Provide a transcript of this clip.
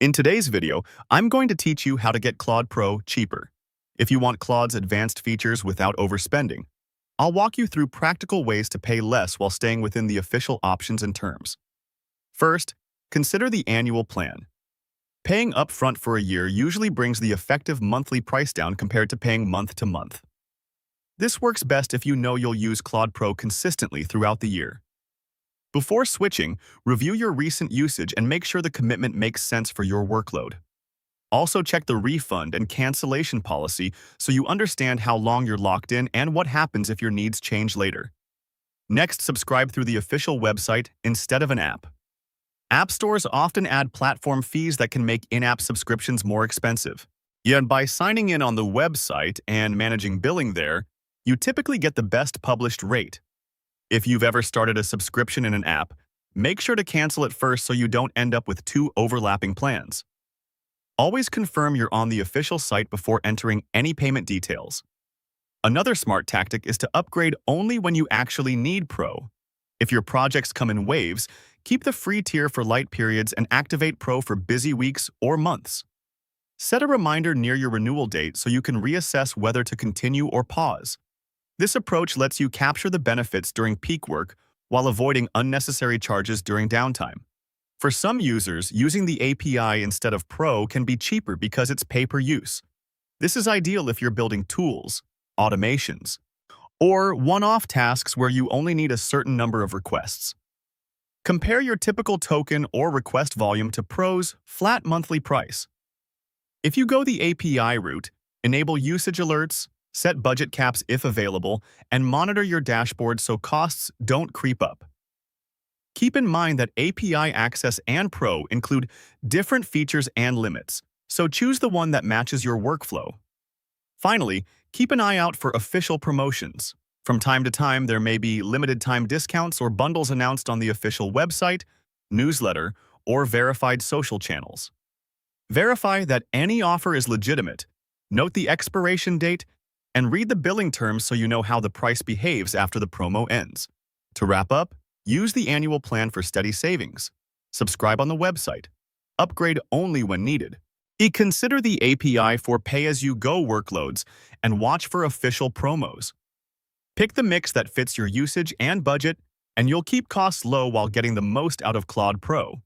In today's video, I'm going to teach you how to get Claude Pro cheaper. If you want Claude's advanced features without overspending, I'll walk you through practical ways to pay less while staying within the official options and terms. First, consider the annual plan. Paying upfront for a year usually brings the effective monthly price down compared to paying month to month. This works best if you know you'll use Claude Pro consistently throughout the year. Before switching, review your recent usage and make sure the commitment makes sense for your workload. Also check the refund and cancellation policy so you understand how long you're locked in and what happens if your needs change later. Next, subscribe through the official website instead of an app. App stores often add platform fees that can make in-app subscriptions more expensive. Yet by signing in on the website and managing billing there, you typically get the best published rate. If you've ever started a subscription in an app, make sure to cancel it first so you don't end up with two overlapping plans. Always confirm you're on the official site before entering any payment details. Another smart tactic is to upgrade only when you actually need Pro. If your projects come in waves, keep the free tier for light periods and activate Pro for busy weeks or months. Set a reminder near your renewal date so you can reassess whether to continue or pause. This approach lets you capture the benefits during peak work while avoiding unnecessary charges during downtime. For some users, using the API instead of Pro can be cheaper because it's pay-per-use. This is ideal if you're building tools, automations, or one-off tasks where you only need a certain number of requests. Compare your typical token or request volume to Pro's flat monthly price. If you go the API route, enable usage alerts, set budget caps if available, and monitor your dashboard so costs don't creep up. Keep in mind that API Access and Pro include different features and limits, so choose the one that matches your workflow. Finally, keep an eye out for official promotions. From time to time, there may be limited-time discounts or bundles announced on the official website, newsletter, or verified social channels. Verify that any offer is legitimate, note the expiration date, and read the billing terms so you know how the price behaves after the promo ends. To wrap up, use the annual plan for steady savings. Subscribe on the website. Upgrade only when needed. Consider the API for pay-as-you-go workloads and watch for official promos. Pick the mix that fits your usage and budget, and you'll keep costs low while getting the most out of Claude Pro.